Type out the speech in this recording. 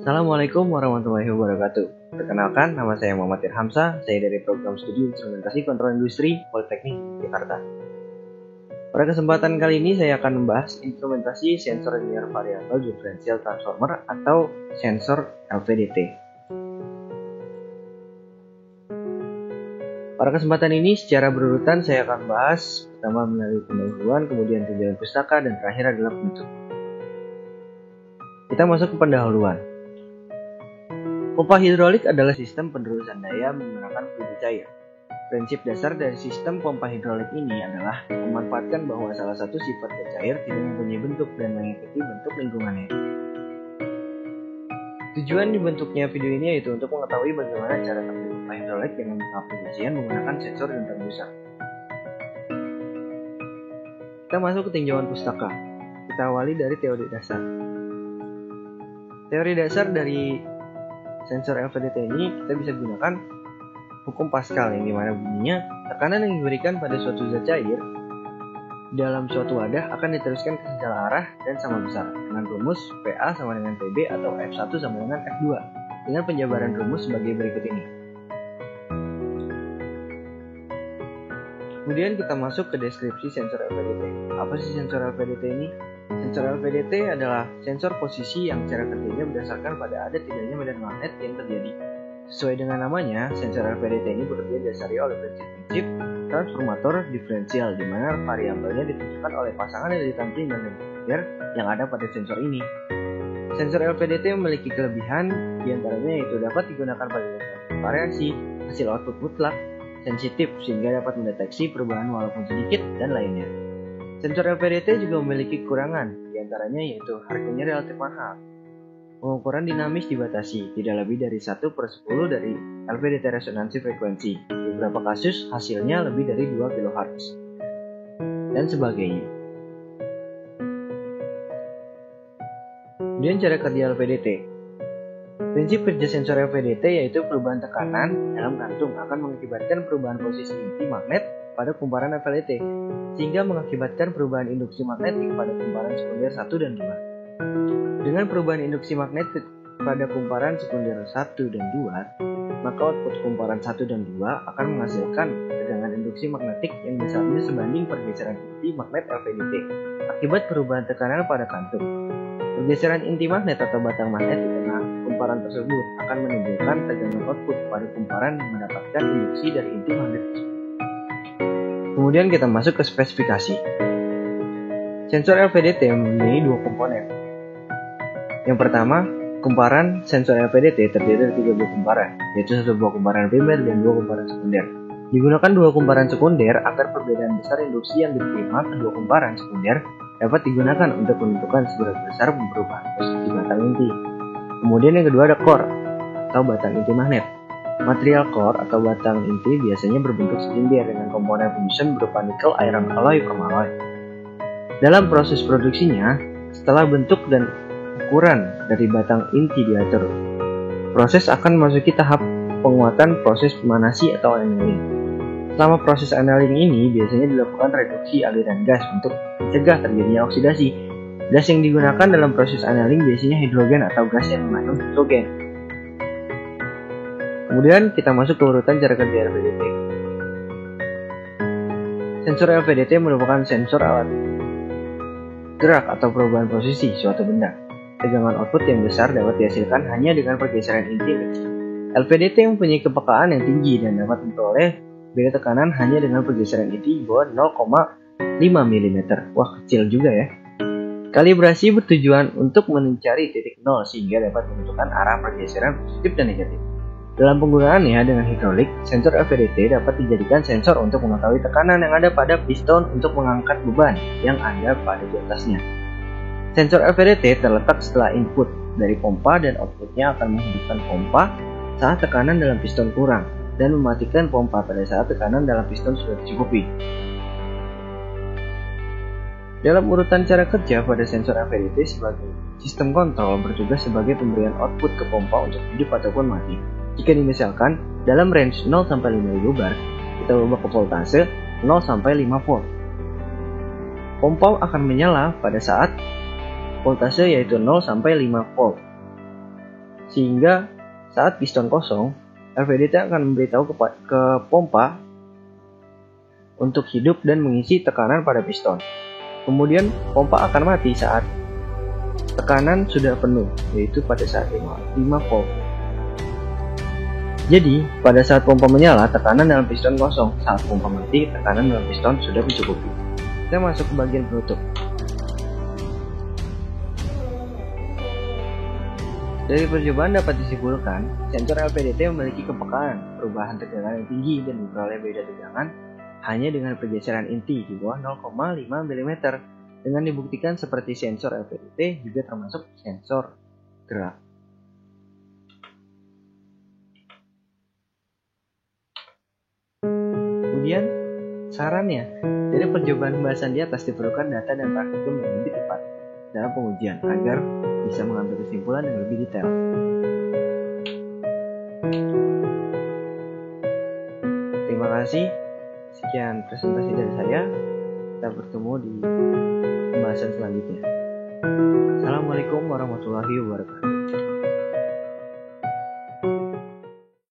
Assalamualaikum warahmatullahi wabarakatuh. Perkenalkan, nama saya Muhammad Irhamsa. Saya dari program studi instrumentasi kontrol industri Politeknik Jakarta. Pada kesempatan kali ini saya akan membahas instrumentasi sensor linear variable differential transformer atau sensor LVDT. Pada kesempatan ini secara berurutan saya akan membahas pertama melalui pendahuluan, kemudian tujuan pustaka, dan terakhir adalah penutup. Kita masuk ke pendahuluan. Pompa hidrolik adalah sistem penerusan daya menggunakan fluid cair. Prinsip dasar dari sistem pompa hidrolik ini adalah memanfaatkan bahwa salah satu sifat gas cair tidak mempunyai bentuk dan mengikuti bentuk lingkungannya. Tujuan dibentuknya video ini yaitu untuk mengetahui bagaimana cara kerja pompa hidrolik dengan pengaplikasian menggunakan sensor dan transducer. Kita masuk ke tinjauan pustaka. Kita awali dari teori dasar. Teori dasar dari sensor LVDT ini kita bisa gunakan hukum Pascal yang dimana bunyinya tekanan yang diberikan pada suatu zat cair dalam suatu wadah akan diteruskan ke segala arah dan sama besar dengan rumus PA sama dengan PB atau F1 sama dengan F2 dengan penjabaran rumus sebagai berikut ini. Kemudian kita masuk ke deskripsi sensor LVDT. Apa sih sensor LVDT ini? Sensor LVDT adalah sensor posisi yang cara kerjanya berdasarkan pada ada tidaknya medan magnet yang terjadi. Sesuai dengan namanya, sensor LVDT ini bekerja didasari oleh prinsip transformator diferensial, di mana variabelnya ditentukan oleh pasangan dari tamping dan sekunder yang ada pada sensor ini. Sensor LVDT memiliki kelebihan, diantaranya yaitu dapat digunakan pada variasi, hasil output mutlak, sensitif sehingga dapat mendeteksi perubahan walaupun sedikit, dan lainnya. Sensor LVDT juga memiliki kekurangan, diantaranya yaitu harganya relatif mahal. Pengukuran dinamis dibatasi, tidak lebih dari 1/10 dari LVDT resonansi frekuensi. Di beberapa kasus hasilnya lebih dari 2 kHz, dan sebagainya. Kemudian cara kerja LVDT. Prinsip kerja sensor LVDT yaitu perubahan tekanan dalam kantung akan mengakibatkan perubahan posisi inti magnet pada kumparan LVDT, sehingga mengakibatkan perubahan induksi magnetik pada kumparan sekunder 1 dan 2. Dengan perubahan induksi magnetik pada kumparan sekunder 1 dan 2, maka output kumparan 1 dan 2 akan menghasilkan tegangan induksi magnetik yang besarnya sebanding pergeseran inti magnet LVDT akibat perubahan tekanan pada kantung. Pergeseran inti magnet atau batang magnet di tengah kumparan tersebut akan menimbulkan tegangan output pada kumparan yang mendapatkan induksi dari inti magnet tersebut. Kemudian kita masuk ke spesifikasi. Sensor LVDT mempunyai dua komponen. Yang pertama, kumparan sensor LVDT terdiri dari 3 buah kumparan, yaitu 1 buah kumparan primer dan 2 kumparan sekunder. Digunakan 2 kumparan sekunder agar perbedaan besar induksi yang diterima kedua kumparan sekunder dapat digunakan untuk menentukan seberapa besar perubahan posisi batang inti. Kemudian yang kedua ada core atau batang inti magnet. Material core atau batang inti biasanya berbentuk silinder dengan komponen penyusun berupa nikel iron alloy permalloy. Dalam proses produksinya, setelah bentuk dan ukuran dari batang inti diatur, proses akan memasuki tahap penguatan proses pemanasi atau annealing. Selama proses annealing ini biasanya dilakukan reduksi aliran gas untuk mencegah terjadinya oksidasi. Gas yang digunakan dalam proses annealing biasanya hidrogen atau gas yang mengandung hidrogen. Kemudian kita masuk ke urutan cara kerja LVDT. Sensor LVDT merupakan sensor alat gerak atau perubahan posisi suatu benda. Tegangan output yang besar dapat dihasilkan hanya dengan pergeseran inti yang kecil. LVDT mempunyai kepekaan yang tinggi dan dapat memperoleh beda tekanan hanya dengan pergeseran inti di bawah 0,5 mm. Wah, kecil juga ya. Kalibrasi bertujuan untuk mencari titik nol sehingga dapat menentukan arah pergeseran positif dan negatif. Dalam penggunaannya dengan hidrolik, sensor LVDT dapat dijadikan sensor untuk mengetahui tekanan yang ada pada piston untuk mengangkat beban yang ada pada di atasnya. Sensor LVDT terletak setelah input dari pompa dan outputnya akan menghidupkan pompa saat tekanan dalam piston kurang dan mematikan pompa pada saat tekanan dalam piston sudah tercukupi. Dalam urutan cara kerja pada sensor LVDT sebagai sistem kontrol bertugas sebagai pemberian output ke pompa untuk hidup ataupun mati. Jika dimisalkan dalam range 0 sampai 5000 bar, kita ubah ke voltase 0 sampai 5 volt. Pompa akan menyala pada saat voltase yaitu 0 sampai 5 volt. Sehingga saat piston kosong, LVDT akan memberitahu ke pompa untuk hidup dan mengisi tekanan pada piston. Kemudian pompa akan mati saat tekanan sudah penuh, yaitu pada saat 5 volt. Jadi, pada saat pompa menyala, tekanan dalam piston kosong. Saat pompa mati, tekanan dalam piston sudah mencukupi. Kita masuk ke bagian penutup. Dari percobaan dapat disimpulkan, sensor LVDT memiliki kepekaan perubahan tegangan yang tinggi dan memperoleh beda tegangan hanya dengan pergeseran inti di bawah 0,5 mm. Dengan dibuktikan seperti sensor LVDT juga termasuk sensor gerak. Kemudian, sarannya, dari percobaan pembahasan di atas diperlukan data dan praktikum yang lebih tepat dalam pengujian agar bisa mengambil kesimpulan yang lebih detail. Terima kasih. Sekian presentasi dari saya. Kita bertemu di pembahasan selanjutnya. Assalamualaikum warahmatullahi wabarakatuh.